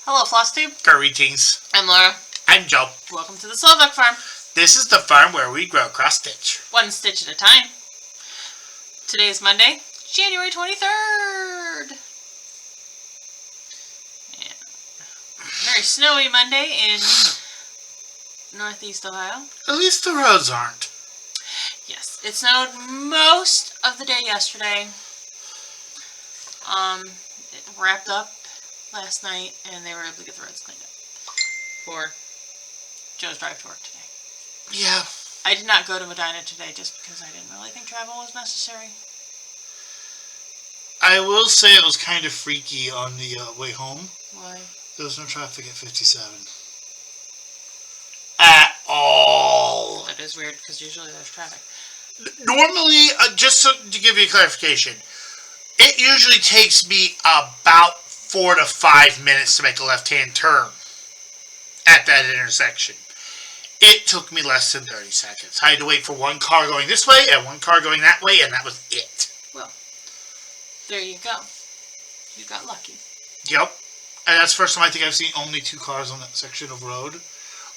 Hello, Flosstube. Greetings. I'm Laura. I'm Joe. Welcome to the Slovak Farm. This is the farm where we grow cross-stitch. One stitch at a time. Today is Monday, January 23rd. And very snowy Monday in Northeast Ohio. At least the roads aren't. Yes, it snowed most of the day yesterday. It wrapped up last night, and they were able to get the roads cleaned up for Joe's drive to work today. Yeah. I did not go to Medina today just because I didn't really think travel was necessary. I will say it was kind of freaky on the way home. Why? There was no traffic at 57. At all. That is weird because usually there's traffic. Normally, just to give you a clarification, it usually takes me about 4 to 5 minutes to make a left-hand turn at that intersection. It took me less than 30 seconds. I had to wait for one car going this way and one car going that way, and that was it. Well, there you go. You got lucky. Yep. And that's the first time I think I've seen only 2 cars on that section of road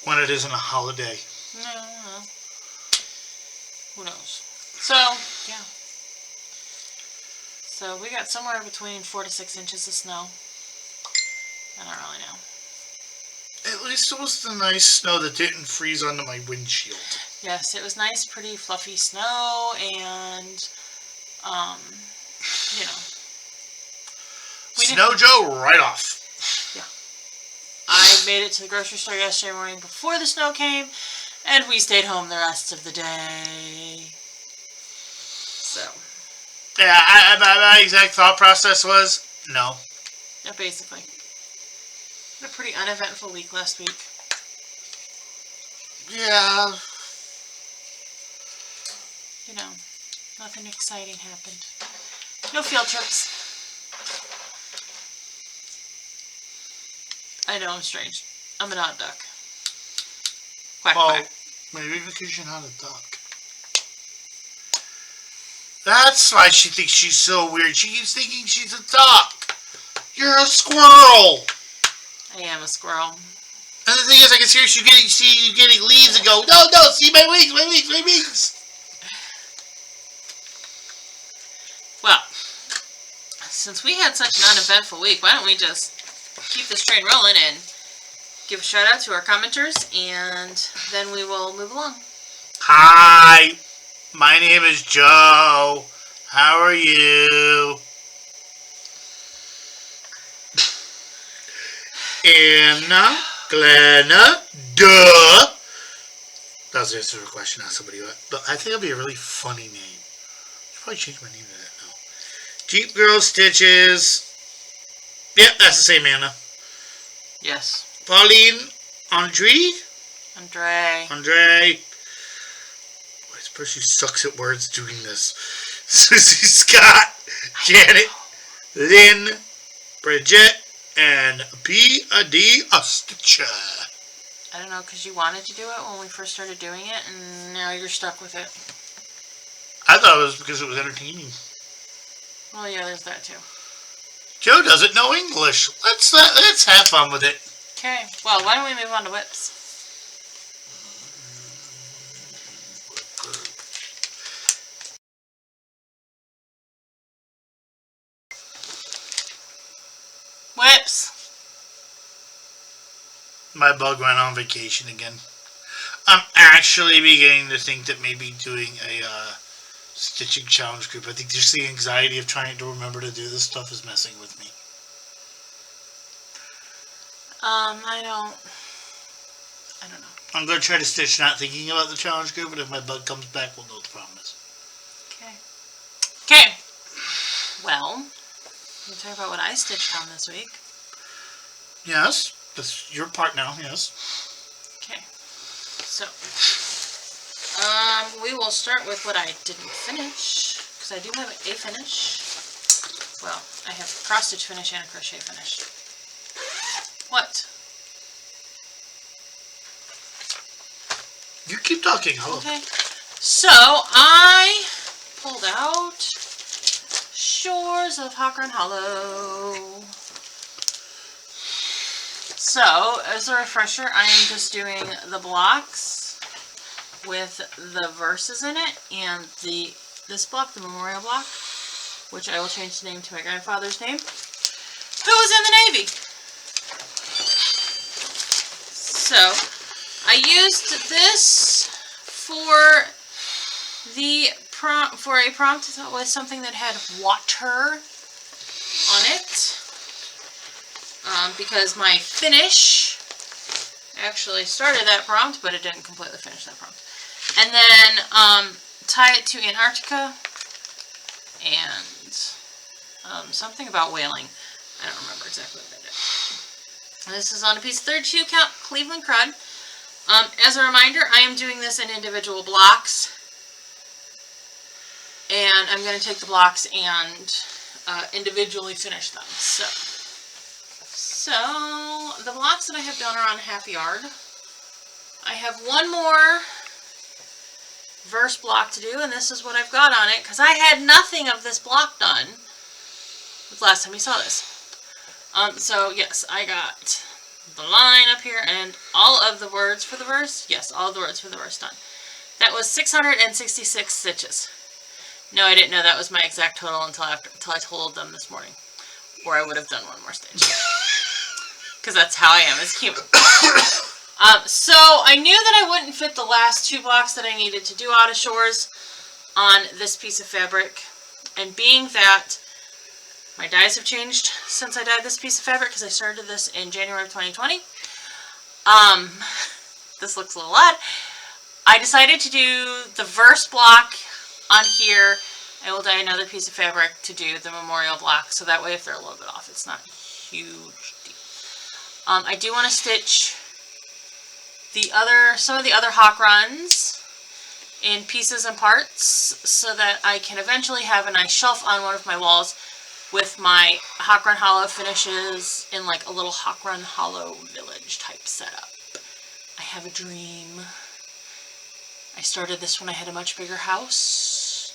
when it isn't a holiday. No. Who knows? So, yeah. So, we got somewhere between 4 to 6 inches of snow. I don't really know. At least it was the nice snow that didn't freeze onto my windshield. Yes, it was nice, pretty fluffy snow, and, you know. Snow Joe right off. Yeah. I made it to the grocery store yesterday morning before the snow came, and we stayed home the rest of the day. So. Yeah, my exact thought process was, no. Yeah, basically. A pretty uneventful week last week. Yeah. You know, nothing exciting happened. No field trips. I know, I'm strange. I'm an odd duck. Quack, quack. Maybe because you're not a duck. That's why she thinks she's so weird. She keeps thinking she's a duck. You're a squirrel. I am a squirrel. And the thing is, I can see you getting leaves and go, no, see my wings. Well, since we had such an uneventful week, why don't we just keep this train rolling and give a shout out to our commenters, and then we will move along. Hi, my name is Joe. How are you? Anna, Glenna, duh. That was the answer to a question, not somebody else. But I think it'll be a really funny name. I should probably change my name to that now. Jeep Girl Stitches. Yep, that's the same Anna. Yes. Pauline, Andre. Boy, This person who sucks at words doing this. Susie, Scott, Janet, Lynn, Bridget, and B.A.D. Stitcher. I don't know, because you wanted to do it when we first started doing it, and now you're stuck with it. I thought it was because it was entertaining. Well, yeah, there's that too. Joe doesn't know English. Let's have fun with it. Okay, well, why don't we move on to whips? Whips! My bug went on vacation again. I'm actually beginning to think that maybe doing a stitching challenge group. I think just the anxiety of trying to remember to do this stuff is messing with me. I don't know. I'm going to try to stitch not thinking about the challenge group, but if my bug comes back, we'll know what the problem is. Okay. Well, we'll talk about what I stitched on this week. Yes, that's your part now, yes. Okay. So, we will start with what I didn't finish, because I do have a finish. Well, I have a cross stitch finish and a crochet finish. What? You keep talking, hello. Okay. So, I pulled out Shores of Hakron Hollow. So, as a refresher, I am just doing the blocks with the verses in it, and this block, the memorial block, which I will change the name to my grandfather's name, who was in the Navy. So, I used this for a prompt that was something that had water on it, because my finish actually started that prompt, but it didn't completely finish that prompt. And then tie it to Antarctica and something about whaling. I don't remember exactly what I did. This is on a piece of 32 count Cleveland crud. As a reminder, I am doing this in individual blocks, and I'm going to take the blocks and individually finish them. So the blocks that I have done are on half yard. I have one more verse block to do, and this is what I've got on it, because I had nothing of this block done the last time you saw this. So yes, I got the line up here and all of the words for the verse. Yes, all of the words for the verse done. That was 666 stitches. No, I didn't know that was my exact total until I totaled them this morning. Or I would have done one more stitch. Because that's how I am as a human. So I knew that I wouldn't fit the last two blocks that I needed to do out of shores on this piece of fabric. And being that my dyes have changed since I dyed this piece of fabric, because I started this in January of 2020. This looks a little odd. I decided to do the verse block on here. I will dye another piece of fabric to do the memorial block, so that way if they're a little bit off, it's not huge deal. I do want to stitch some of the other hawk runs in pieces and parts, so that I can eventually have a nice shelf on one of my walls with my Hawk Run Hollow finishes in like a little Hawk Run Hollow village type setup. I have a dream. I started this when I had a much bigger house,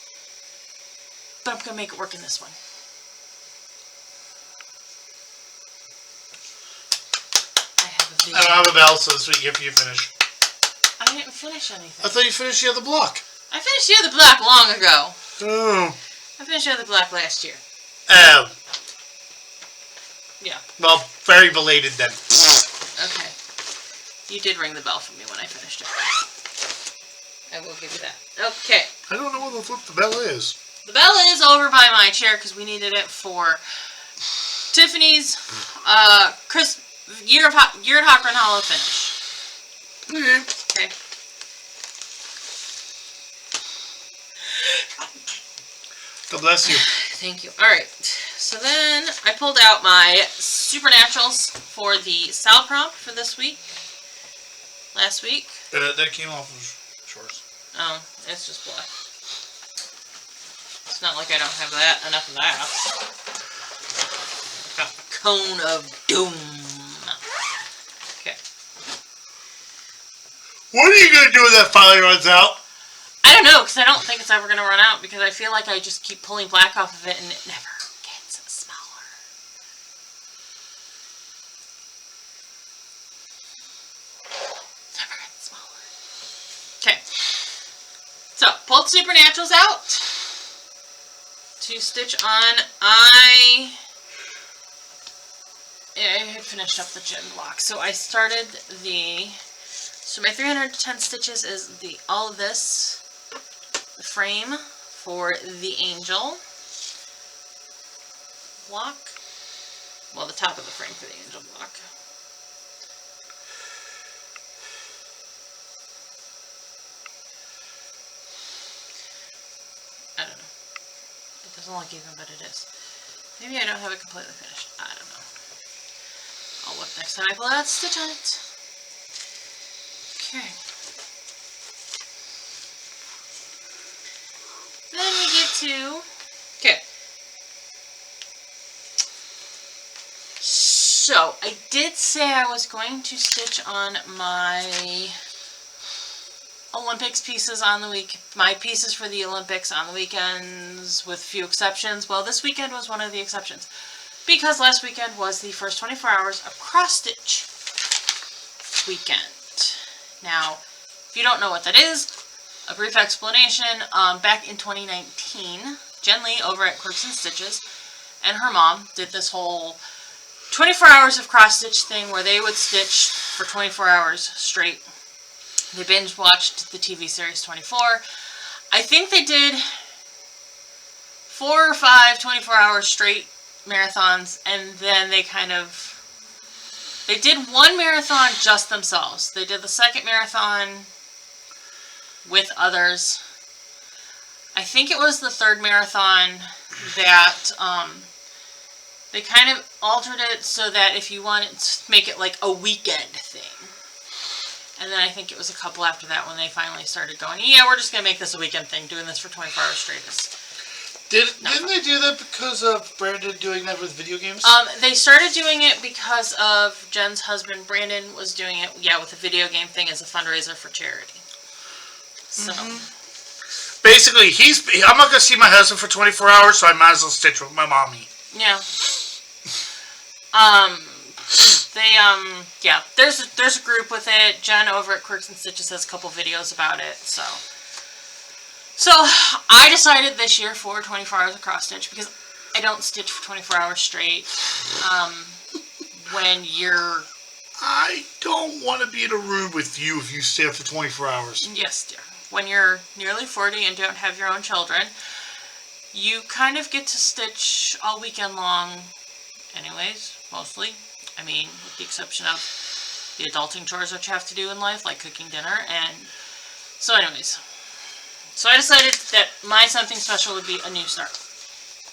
but I'm going to make it work in this one. I have a vision. I don't have a bell, so this week if you finish. I didn't finish anything. I thought you finished the other block. I finished the other block long ago. Oh. I finished the other block last year. Oh. Yeah. Well, very belated then. Okay. You did ring the bell for me when I finished it. I will give you that. Okay. I don't know what the flip the bell is. The bell is over by my chair because we needed it for Tiffany's year at Hawk Run Hollow finish. Okay. Okay. God bless you. Thank you. Alright, so then I pulled out my Supernaturals for the style prompt for this week. Last week. That came off of shorts. Oh, it's just black. It's not like I don't have enough of that. I've got a cone of doom. Okay. What are you going to do when that finally runs out? I don't know, because I don't think it's ever going to run out, because I feel like I just keep pulling black off of it and it never gets smaller. Never gets smaller. Okay. So, pulled Supernaturals out to stitch on. I had finished up the gym block. So I started so my 310 stitches is all of this. The frame for the angel block. Well, the top of the frame for the angel block. I don't know. It doesn't look even, but it is. Maybe I don't have it completely finished. I don't know. I'll look next time I pull out a stitch on it. Okay. Then we get to, okay. So, I did say I was going to stitch on my Olympics pieces on the week, my pieces for the Olympics on the weekends, with few exceptions. Well, this weekend was one of the exceptions, because last weekend was the first 24 hours of cross stitch this weekend. Now, if you don't know what that is, a brief explanation. Back in 2019, Jen Lee over at Quirks and Stitches and her mom did this whole 24 hours of cross-stitch thing where they would stitch for 24 hours straight. They binge watched the TV series 24. I think they did 4 or 5 24-hour straight marathons, and then they did one marathon just themselves. They did the second marathon with others. I think it was the third marathon that they kind of altered it so that if you wanted to make it like a weekend thing. And then I think it was a couple after that when they finally started going, yeah, we're just going to make this a weekend thing. Doing this for 24 hours straight is Didn't they do that because of Brandon doing that with video games? They started doing it because of Jen's husband, Brandon, was doing it, with the video game thing as a fundraiser for charity. So. Basically, I'm not going to see my husband for 24 hours, so I might as well stitch with my mommy. Yeah. There's a group with it. Jen over at Quirks and Stitches has a couple videos about it, so I decided this year for 24 hours of cross stitch because I don't stitch for 24 hours straight. I don't want to be in a room with you if you stay up for 24 hours. Yes, dear. When you're nearly 40 and don't have your own children, you kind of get to stitch all weekend long anyways, mostly. I mean, with the exception of the adulting chores that you have to do in life, like cooking dinner. And so anyways, so I decided that my something special would be a new start.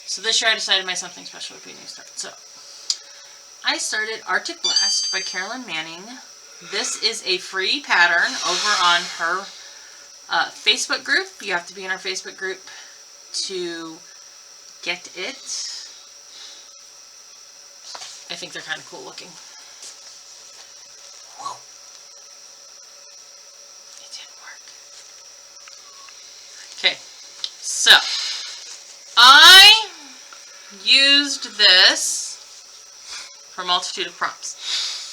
So this year I decided my something special would be a new start. So I started Arctic Blast by Carolyn Manning. This is a free pattern over on her Facebook group. You have to be in our Facebook group to get it. I think they're kind of cool looking. Whoa. It didn't work. Okay, so I used this for a multitude of prompts.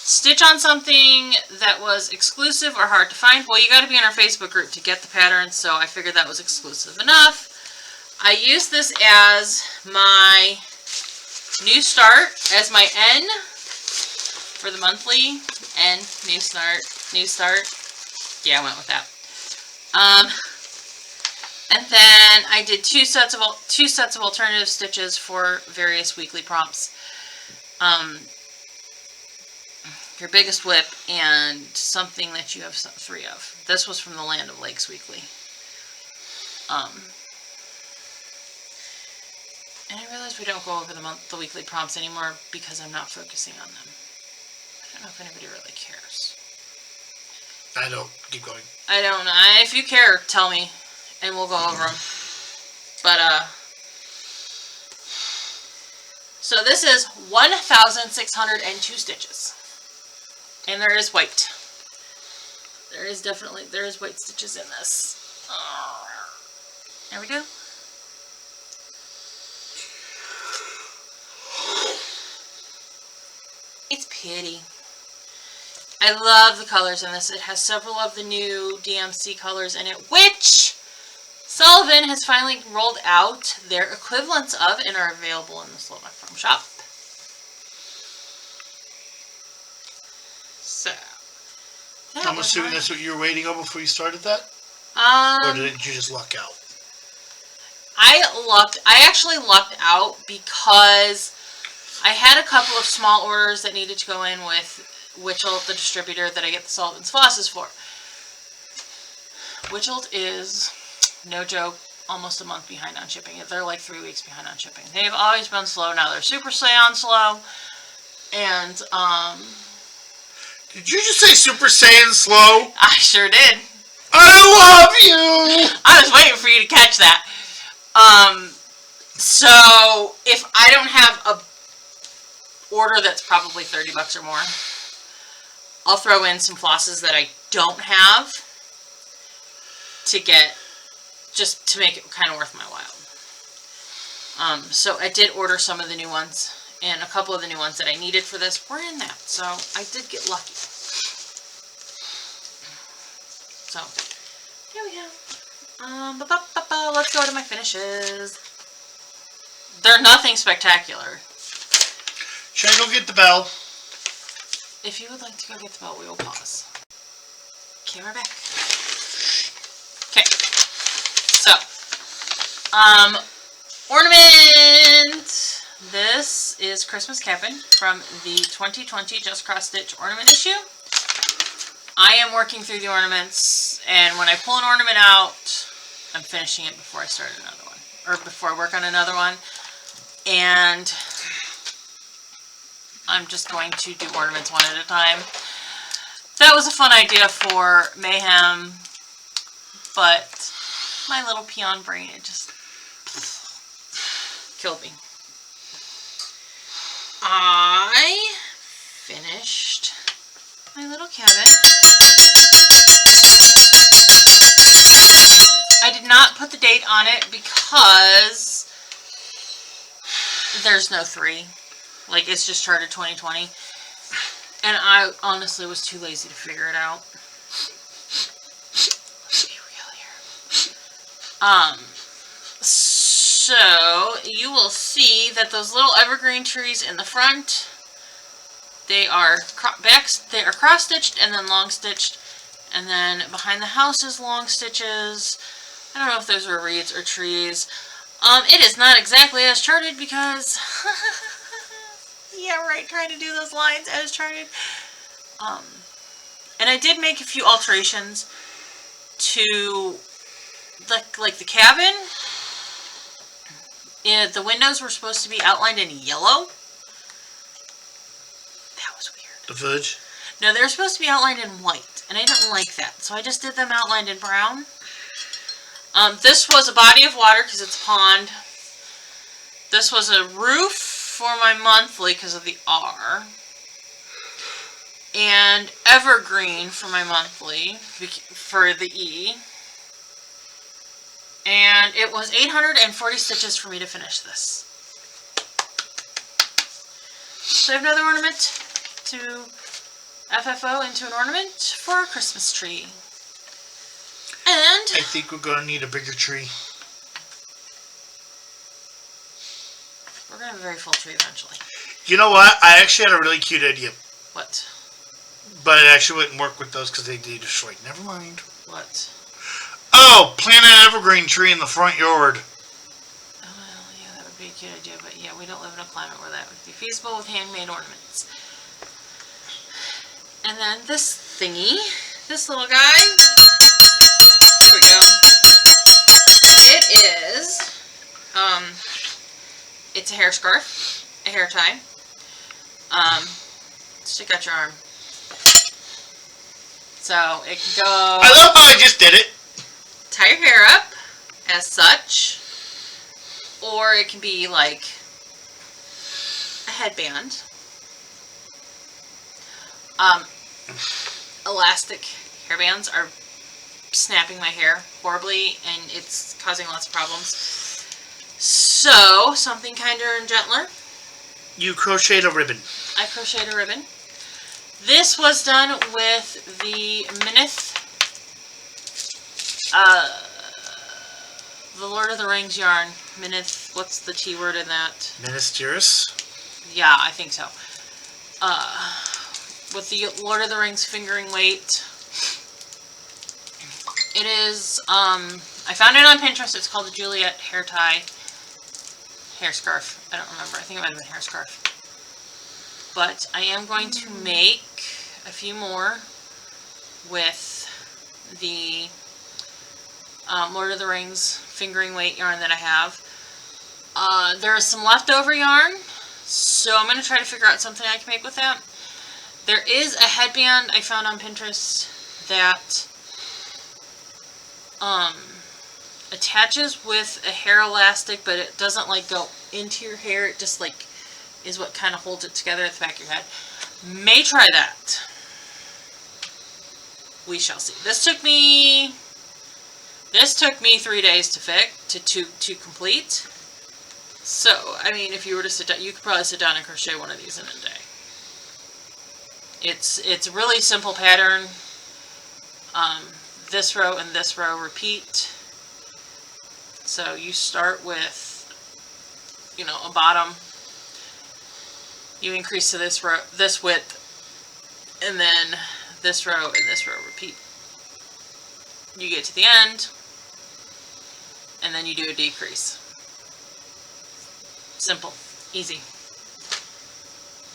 Stitch on something that was exclusive or hard to find. Well, you got to be in our Facebook group to get the pattern, so I figured that was exclusive enough. I used this as my new start, as my N for the monthly. N, new start. Yeah, I went with that. And then I did two sets of alternative stitches for various weekly prompts. Your biggest whip and something that you have 3 of. This was from the Land of Lakes Weekly. And I realize we don't go over the weekly prompts anymore because I'm not focusing on them. I don't know if anybody really cares. I don't. Keep going. I don't know. If you care, tell me, and we'll go over them. But, so this is 1,602 stitches. And there is white. There is white stitches in this. There we go. It's pretty. I love the colors in this. It has several of the new DMC colors in it, which Sullivan has finally rolled out their equivalents of and are available in the Slovak Farm shop. So, I'm assuming that's what you were waiting on before you started that? Or did you just luck out? I actually lucked out because I had a couple of small orders that needed to go in with Witchelt, the distributor that I get the Sullivan's flosses for. Witchelt is, no joke, almost a month behind on shipping. They're like 3 weeks behind on shipping. They've always been slow. Now they're Super Saiyan slow. And, Did you just say Super Saiyan slow? I sure did. I love you! I was waiting for you to catch that. So, if I don't have a order that's probably $30 or more, I'll throw in some flosses that I don't have to get, just to make it kind of worth my while. So I did order some of the new ones, and a couple of the new ones that I needed for this were in that, so I did get lucky. So, here we go. Let's go to my finishes. They're nothing spectacular. Should I go get the bell? If you would like to go get the bell, we will pause. Okay, we're back. Okay. So, ornament. This is Christmas Cabin from the 2020 Just Cross Stitch ornament issue. I am working through the ornaments, and when I pull an ornament out, I'm finishing it before I start another one, or before I work on another one, and I'm just going to do ornaments one at a time. That was a fun idea for Mayhem, but my little peon brain, it just killed me. I finished my little cabin. I did not put the date on it because there's no 3. Like, it's just charted 2020. And I honestly was too lazy to figure it out. Let's be real here. So you will see that those little evergreen trees in the front, they are cross stitched and then long stitched, and then behind the house is long stitches. I don't know if those were reeds or trees. It is not exactly as charted because yeah, right, trying to do those lines as charted. And I did make a few alterations to the cabin. The windows were supposed to be outlined in yellow. That was weird. The fudge? No, they were supposed to be outlined in white, and I didn't like that, so I just did them outlined in brown. This was a body of water because it's a pond. This was a roof for my monthly because of the R. And evergreen for my monthly for the E. And it was 840 stitches for me to finish this. So I have another ornament to FFO into an ornament for a Christmas tree. And I think we're going to need a bigger tree. we're going to have a very full tree eventually. You know what? I actually had a really cute idea. What? But it actually wouldn't work with those because they need destroyed. Never mind. What? Oh, plant an evergreen tree in the front yard. Oh, well, yeah, that would be a cute idea, but yeah, we don't live in a climate where that would be feasible with handmade ornaments. And then this thingy, this little guy, here we go. It is, it's a hair scarf, a hair tie. Stick out your arm. So it can go. I love how I just did it. Tie your hair up as such, or it can be like a headband. Elastic hairbands are snapping my hair horribly, and it's causing lots of problems. So something kinder and gentler. You crocheted a ribbon. I crocheted a ribbon. This was done with the Minith, the Lord of the Rings yarn. Minith, what's the T word in that? Ministeris? Yeah, I think so. With the Lord of the Rings fingering weight. It is, I found it on Pinterest. It's called the Juliet hair tie. Hair scarf. I don't remember. I think it might have been hair scarf. But I am going to make a few more with the Lord of the Rings fingering weight yarn that I have. There is some leftover yarn, so I'm going to try to figure out something I can make with that. There is a headband I found on Pinterest that attaches with a hair elastic, but it doesn't like go into your hair. It just like is what kind of holds it together at the back of your head. May try that. We shall see. This took me 3 days to complete. So, I mean, if you were to sit down, you could probably sit down and crochet one of these in a day. It's a really simple pattern. this row and this row repeat. So you start with, you know, a bottom. You increase to this row, this width, and then this row and this row repeat. You get to the end, and then you do a decrease. Simple, easy.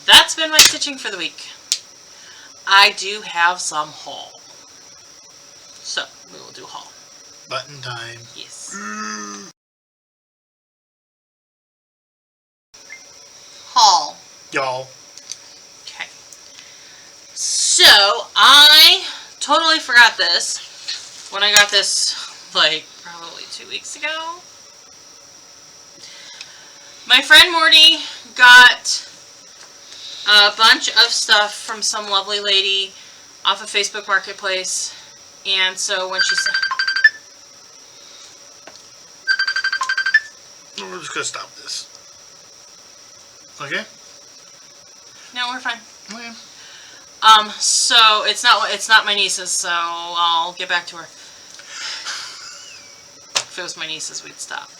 That's been my stitching for the week. I do have some haul. So, we will do haul. Button time. Yes. Haul. Y'all. Okay. So, I totally forgot this when I got this, like, probably 2 weeks ago. My friend Morty got a bunch of stuff from some lovely lady off of Facebook Marketplace. And so when she said... We're just gonna stop this. Okay? No, we're fine. Okay. So it's not my niece's, so I'll get back to her. If it was my niece's, we'd stop.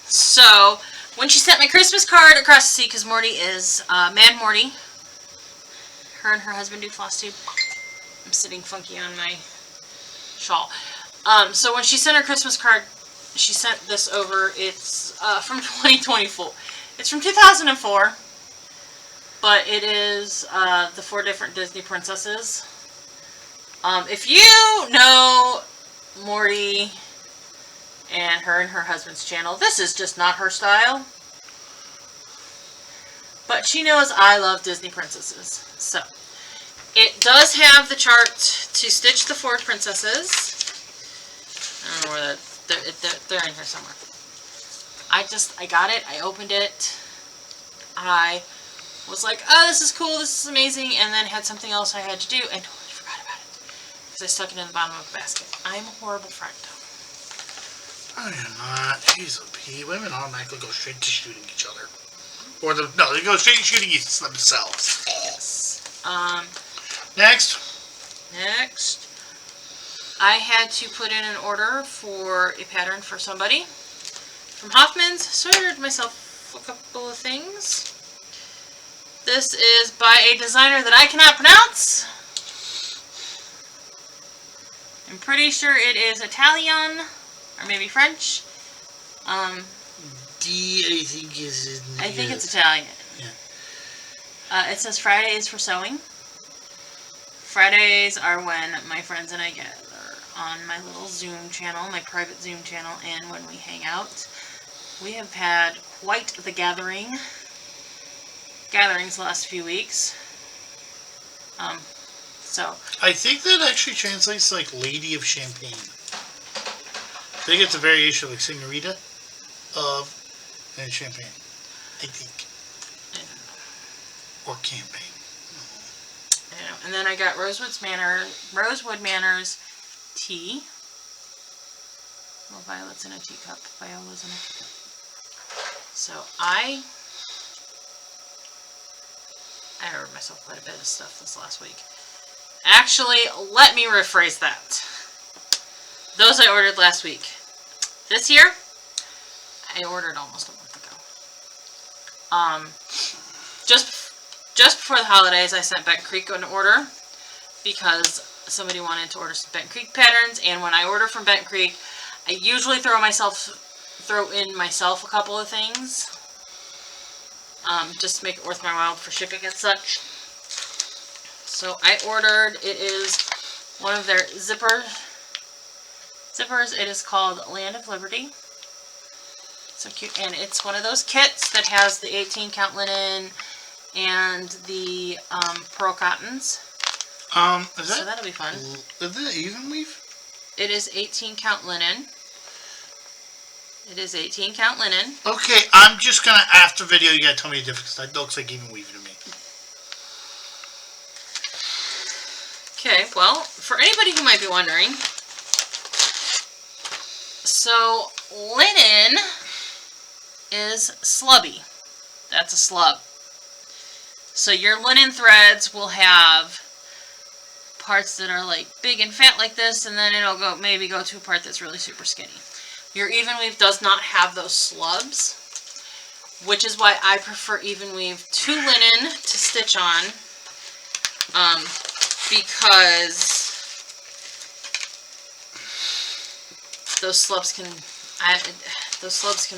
So when she sent my Christmas card across the sea, because Morty is Mad Morty. Her and her husband do Flosstube. I'm sitting funky on my shawl. So when she sent her Christmas card, she sent this over. It's from 2024. It's from 2004. But it is the 4 different Disney princesses. If you know Morty and her husband's channel, this is just not her style. But she knows I love Disney princesses. So, it does have the chart to stitch the 4 princesses. I don't know where they're in here somewhere. I got it, I opened it, I was like, oh, this is cool, this is amazing, and then had something else I had to do, and totally forgot about it. Because I stuck it in the bottom of the basket. I'm a horrible friend. I am not. Jeez, women automatically go straight to shooting each other. Or no, they go straight to shooting themselves. Yes. Next. Next. I had to put in an order for a pattern for somebody from Hoffman's, so I ordered myself a couple of things. This is by a designer that I cannot pronounce. I'm pretty sure it is Italian, or maybe French. I think it's Italian. Yeah. It says Fridays for sewing. Fridays are when my friends and I gather on my little Zoom channel, my private Zoom channel, and when we hang out. We have had quite the gatherings the last few weeks. So I think that actually translates to, like, Lady of Champagne. I think it's a variation of, like, Senorita of and Champagne. I think. I don't know. Or Campaign. I don't know. And then I got Rosewood Manners tea. Well, Violet's in a teacup. Viola's in a teacup. So I ordered myself quite a bit of stuff this last week. Actually, let me rephrase that. Those I ordered last week. This year, I ordered almost a month ago. Just before the holidays, I sent Benton Creek an order because somebody wanted to order some Benton Creek patterns, and when I order from Benton Creek, I usually throw in myself a couple of things, just to make it worth my while for shipping and such. So I ordered, it is one of their zippers. It is called Land of Liberty. So cute, and it's one of those kits that has the 18 count linen and the pearl cottons. So that'll be fun. Is that even weave? It is 18 count linen. It is 18 count linen. Okay, I'm just gonna, after video, you gotta tell me the difference. That looks like even weaving to me. Okay, well, for anybody who might be wondering, so linen is slubby. That's a slub. So your linen threads will have parts that are like big and fat like this, and then it'll maybe go to a part that's really super skinny. Your even weave does not have those slubs, which is why I prefer even weave to linen to stitch on, because those slubs can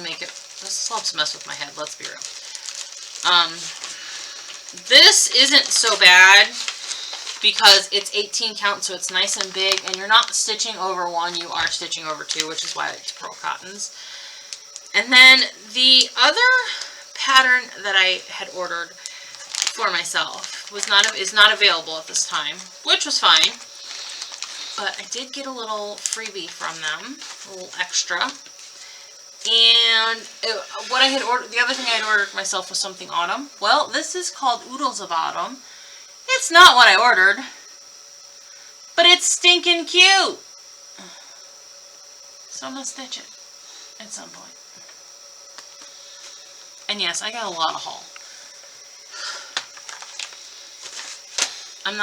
make it. Those slubs mess with my head. Let's be real. This isn't so bad because it's 18 count, so it's nice and big, and you're not stitching over one, you are stitching over two, which is why it's pearl cottons. And then the other pattern that I had ordered for myself is not available at this time, which was fine. But I did get a little freebie from them, a little extra. And what I had ordered, the other thing I had ordered myself was something autumn. Well, this is called Oodles of Autumn. It's not what I ordered, but it's stinking cute. So I'm going to stitch it at some point. And yes, I got a lot of haul. I'm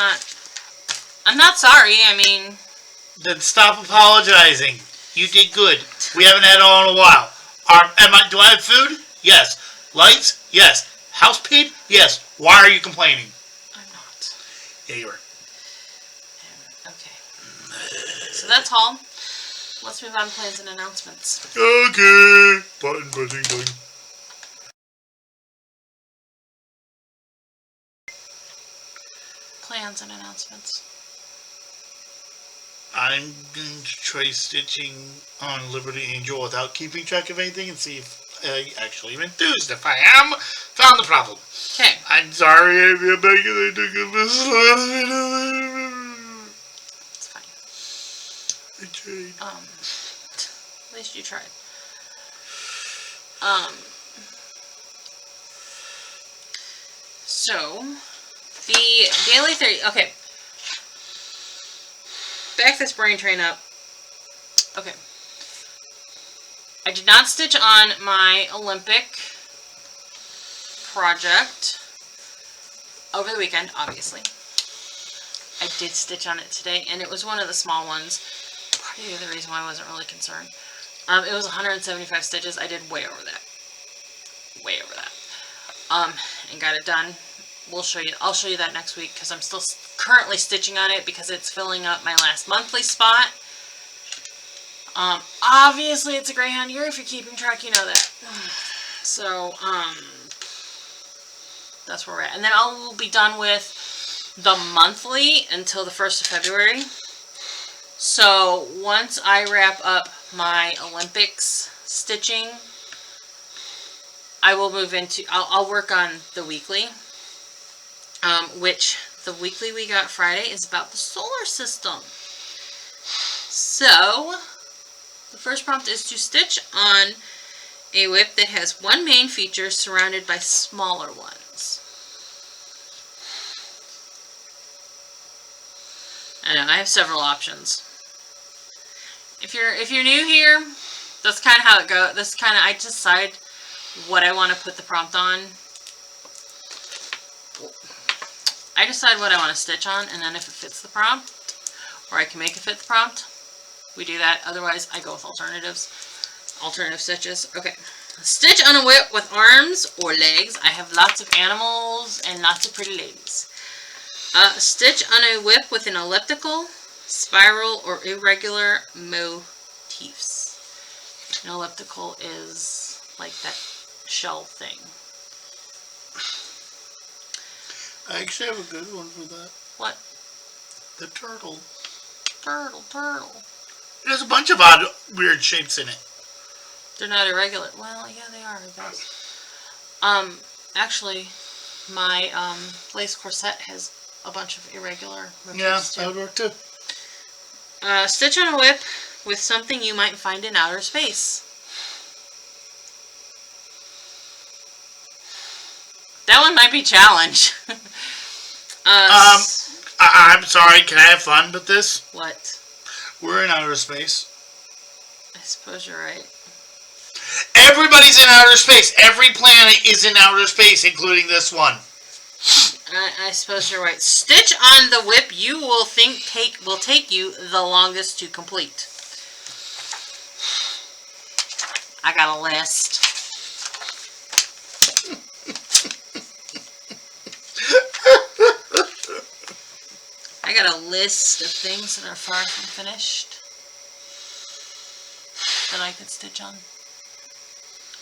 not sorry, I mean... Then stop apologizing. You did good. We haven't had it all in a while. Do I have food? Yes. Lights? Yes. House paid? Yes. Why are you complaining? I'm not. Yeah, you are. Okay. So that's all. Let's move on to plans and announcements. Okay. Button. Plans and announcements. I'm going to try stitching on Liberty Angel without keeping track of anything and see if I actually am enthused. If I am, found the problem. Okay. I'm sorry if you're making it took a bit slow. It's fine. I tried. At least you tried. So, the daily 30, okay. Back this brain train up. Okay. I did not stitch on my Olympic project over the weekend, obviously. I did stitch on it today, and it was one of the small ones. Probably the reason why I wasn't really concerned. It was 175 stitches. I did way over that. Way over that. And got it done. I'll show you that next week because I'm still currently stitching on it because it's filling up my last monthly spot. Obviously it's a greyhound year. If you're keeping track, you know that. So, that's where we're at. And then I'll be done with the monthly until the 1st of February. So, once I wrap up my Olympics stitching, I will move into, I'll work on the weekly. Which the weekly we got Friday is about the solar system. So, the first prompt is to stitch on a whip that has one main feature surrounded by smaller ones. I know, I have several options. If you're new here, that's kind of how it goes. That's kind of, I decide what I want to put the prompt on. I decide what I want to stitch on, and then if it fits the prompt, or I can make it fit the prompt, we do that. Otherwise, I go with alternatives. Alternative stitches. Okay. Stitch on a whip with arms or legs. I have lots of animals and lots of pretty ladies. Stitch on a whip with an elliptical, spiral, or irregular motifs. An elliptical is like that shell thing. I actually have a good one for that. What? The turtle. Turtle. There's a bunch of odd, weird shapes in it. They're not irregular. Well, yeah, they are, I guess. Actually, my lace corset has a bunch of irregular motifs, that would work too. Stitch on a whip with something you might find in outer space. That one might be a challenge. I'm sorry, can I have fun with this? What? We're in outer space. I suppose you're right. Everybody's in outer space. Every planet is in outer space, including this one. I suppose you're right. Stitch on the whip you will will take you the longest to complete. I got a list. I got a list of things that are far from finished that I could stitch on.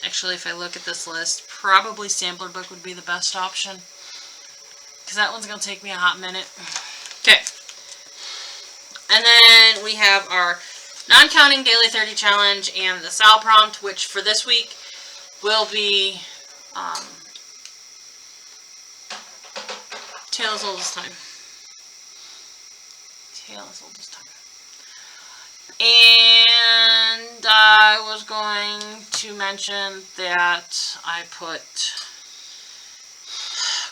Actually, if I look at this list, probably sampler book would be the best option. Because that one's going to take me a hot minute. Okay. And then we have our non-counting daily 30 challenge and the Sal prompt, which for this week will be Tales Oldest Time. Tales Oldest Time. And I was going to mention that I put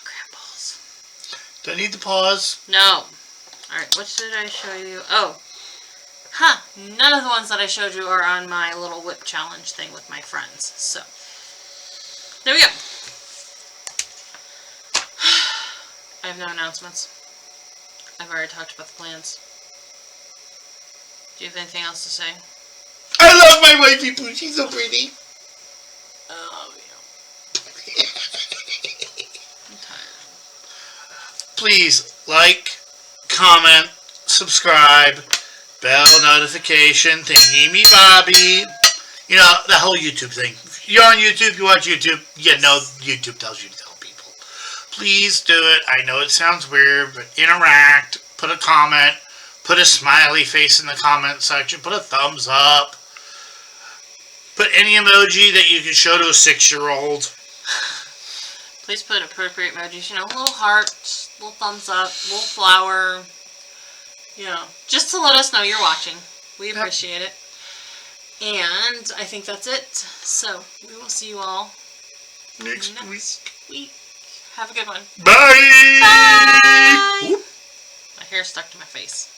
crab balls. Do I need to pause? No. Alright, what did I show you? Oh. Huh. None of the ones that I showed you are on my little whip challenge thing with my friends. So, there we go. I have no announcements. I've already talked about the plans. Do you have anything else to say? I love my wifey Pooh. She's so pretty. I love you. I'm tired. Please like, comment, subscribe, bell notification, thingy me bobby. You know, the whole YouTube thing. If you're on YouTube, you watch YouTube, you know YouTube tells you to tell people. Please do it. I know it sounds weird, but interact, put a comment, put a smiley face in the comment section, put a thumbs up, put any emoji that you can show to a 6-year-old. Please put appropriate emojis, you know, little hearts, little thumbs up, little flower, you know, just to let us know you're watching. We appreciate it. And I think that's it. So, we will see you all Next week. Have a good one. Bye! Bye! My hair stuck to my face.